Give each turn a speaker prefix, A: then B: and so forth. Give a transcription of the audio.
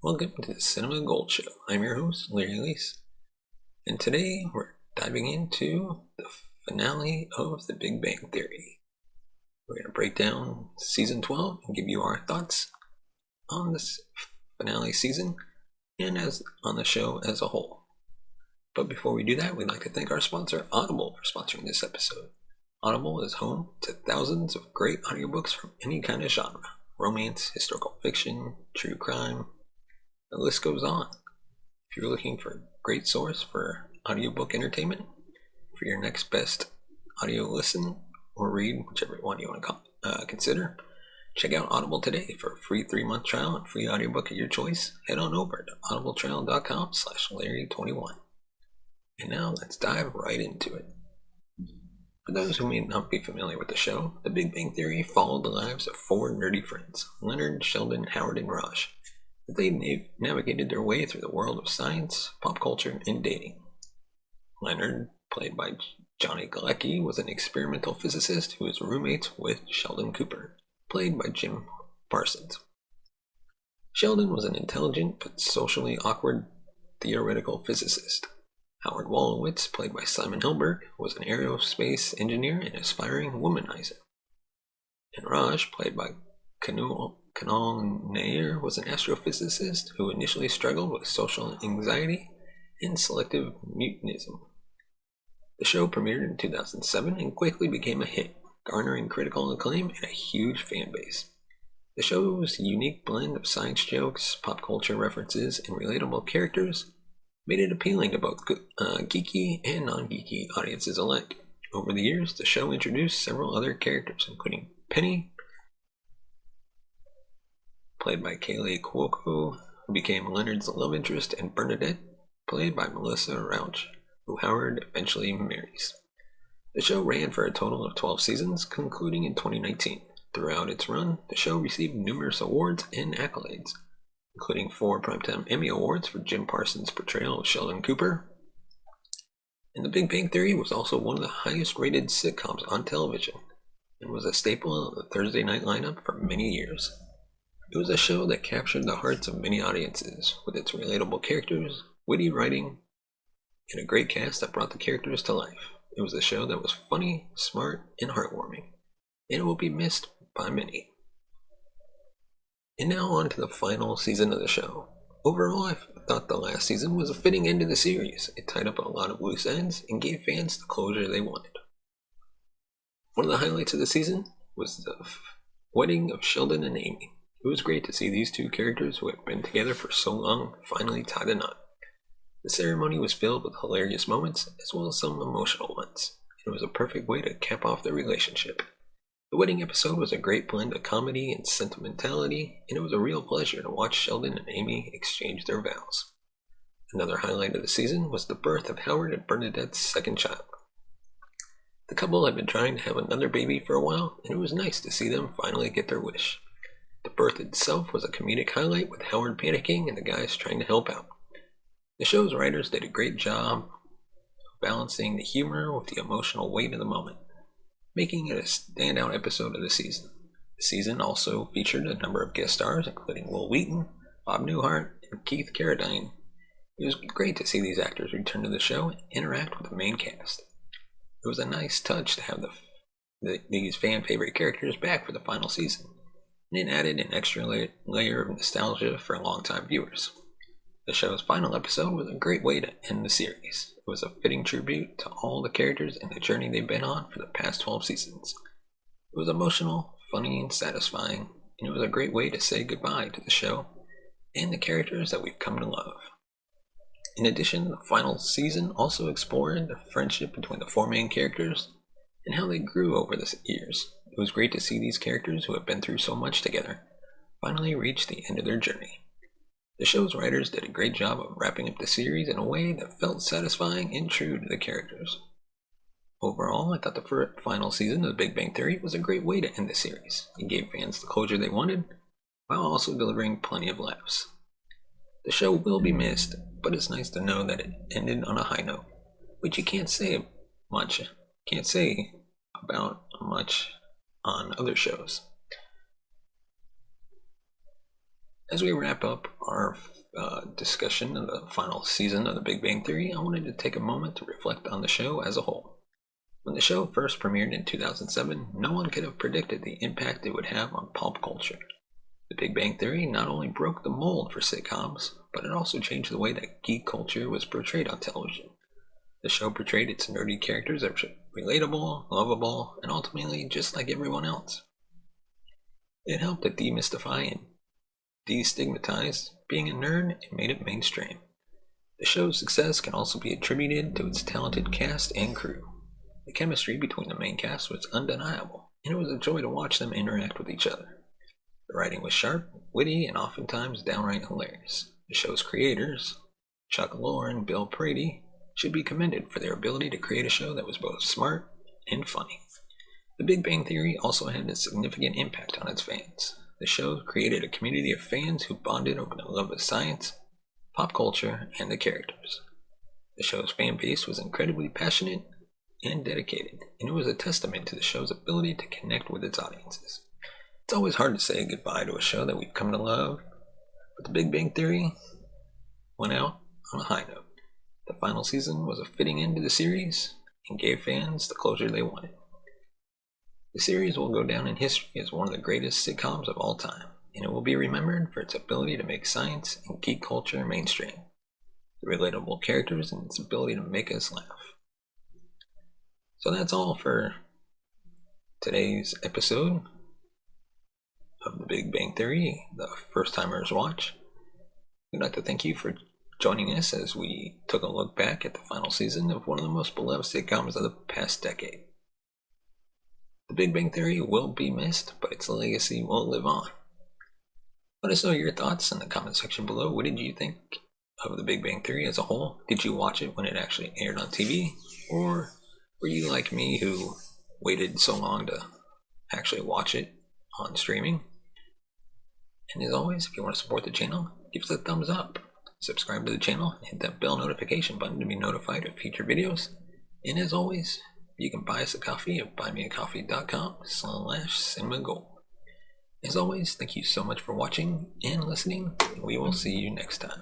A: Welcome to the Cinema Gold Show. I'm your host, Larry Leese, and today we're diving into the finale of The Big Bang Theory. We're going to break down season 12 and give you our thoughts on this finale season and on the show as a whole. But before we do that, we'd like to thank our sponsor, Audible, for sponsoring this episode. Audible is home to thousands of great audiobooks from any kind of genre: romance, historical fiction, true crime. The list goes on. If you're looking for a great source for audiobook entertainment, for your next best audio listen or read, whichever one you want to consider, check out Audible today for a free 3-month trial and free audiobook of your choice. Head on over to audibletrial.com/Larry21. And now let's dive right into it. For those who may not be familiar with the show, The Big Bang Theory followed the lives of 4 nerdy friends, Leonard, Sheldon, Howard, and Raj, as they navigated their way through the world of science, pop culture, and dating. Leonard, played by Johnny Galecki, was an experimental physicist who was roommates with Sheldon Cooper, played by Jim Parsons. Sheldon was an intelligent but socially awkward theoretical physicist. Howard Wolowitz, played by Simon Helberg, was an aerospace engineer and aspiring womanizer. And Raj, played by Kunal Nair, was an astrophysicist who initially struggled with social anxiety and selective mutinism. The show premiered in 2007 and quickly became a hit, garnering critical acclaim and a huge fan base. The show's unique blend of science jokes, pop culture references, and relatable characters made it appealing to both geeky and non-geeky audiences alike. Over the years, the show introduced several other characters, including Penny, played by Kaylee Cuoco, who became Leonard's love interest, and Bernadette, played by Melissa Rauch, who Howard eventually marries. The show ran for a total of 12 seasons, concluding in 2019. Throughout its run, the show received numerous awards and accolades, including 4 Primetime Emmy Awards for Jim Parsons' portrayal of Sheldon Cooper. And The Big Bang Theory was also one of the highest rated sitcoms on television, and was a staple of the Thursday night lineup for many years. It was a show that captured the hearts of many audiences, with its relatable characters, witty writing, and a great cast that brought the characters to life. It was a show that was funny, smart, and heartwarming, and it will be missed by many. And now on to the final season of the show. Overall, I thought the last season was a fitting end to the series. It tied up a lot of loose ends and gave fans the closure they wanted. One of the highlights of the season was the wedding of Sheldon and Amy. It was great to see these two characters who had been together for so long finally tied a knot. The ceremony was filled with hilarious moments as well as some emotional ones. It was a perfect way to cap off their relationship. The wedding episode was a great blend of comedy and sentimentality, and it was a real pleasure to watch Sheldon and Amy exchange their vows. Another highlight of the season was the birth of Howard and Bernadette's second child. The couple had been trying to have another baby for a while, and it was nice to see them finally get their wish. The birth itself was a comedic highlight, with Howard panicking and the guys trying to help out. The show's writers did a great job of balancing the humor with the emotional weight of the moment, making it a standout episode of the season. The season also featured a number of guest stars, including Will Wheaton, Bob Newhart, and Keith Carradine. It was great to see these actors return to the show and interact with the main cast. It was a nice touch to have these fan-favorite characters back for the final season, and it added an extra layer of nostalgia for longtime viewers. The show's final episode was a great way to end the series. It was a fitting tribute to all the characters and the journey they've been on for the past 12 seasons. It was emotional, funny, and satisfying, and it was a great way to say goodbye to the show and the characters that we've come to love. In addition, the final season also explored the friendship between the 4 main characters and how they grew over the years. It was great to see these characters, who have been through so much together, finally reach the end of their journey. The show's writers did a great job of wrapping up the series in a way that felt satisfying and true to the characters. Overall, I thought the final season of The Big Bang Theory was a great way to end the series. It gave fans the closure they wanted, while also delivering plenty of laughs. The show will be missed, but it's nice to know that it ended on a high note, which you can't say about much on other shows. As we wrap up our discussion of the final season of The Big Bang Theory, I wanted to take a moment to reflect on the show as a whole. When the show first premiered in 2007, no one could have predicted the impact it would have on pop culture. The Big Bang Theory not only broke the mold for sitcoms, but it also changed the way that geek culture was portrayed on television. The show portrayed its nerdy characters as relatable, lovable, and ultimately just like everyone else. It helped to demystify and destigmatize being a nerd and made it mainstream. The show's success can also be attributed to its talented cast and crew. The chemistry between the main cast was undeniable, and it was a joy to watch them interact with each other. The writing was sharp, witty, and oftentimes downright hilarious. The show's creators, Chuck Lorre and Bill Prady, should be commended for their ability to create a show that was both smart and funny. The Big Bang Theory also had a significant impact on its fans. The show created a community of fans who bonded over the love of science, pop culture, and the characters. The show's fan base was incredibly passionate and dedicated, and it was a testament to the show's ability to connect with its audiences. It's always hard to say goodbye to a show that we've come to love, but The Big Bang Theory went out on a high note. The final season was a fitting end to the series and gave fans the closure they wanted. The series will go down in history as one of the greatest sitcoms of all time, and it will be remembered for its ability to make science and geek culture mainstream, the relatable characters, and its ability to make us laugh. So that's all for today's episode of The Big Bang Theory, the First Timers Watch. We'd like to thank you for joining us as we took a look back at the final season of one of the most beloved sitcoms of the past decade. The Big Bang Theory will be missed, but its legacy will live on. Let us know your thoughts in the comment section below. What did you think of The Big Bang Theory as a whole? Did you watch it when it actually aired on TV? Or were you like me who waited so long to actually watch it on streaming? And as always, if you want to support the channel, give us a thumbs up. Subscribe to the channel and hit that bell notification button to be notified of future videos. And as always, you can buy us a coffee at buymeacoffee.com/cinemagold. As always, thank you so much for watching and listening, and we will see you next time.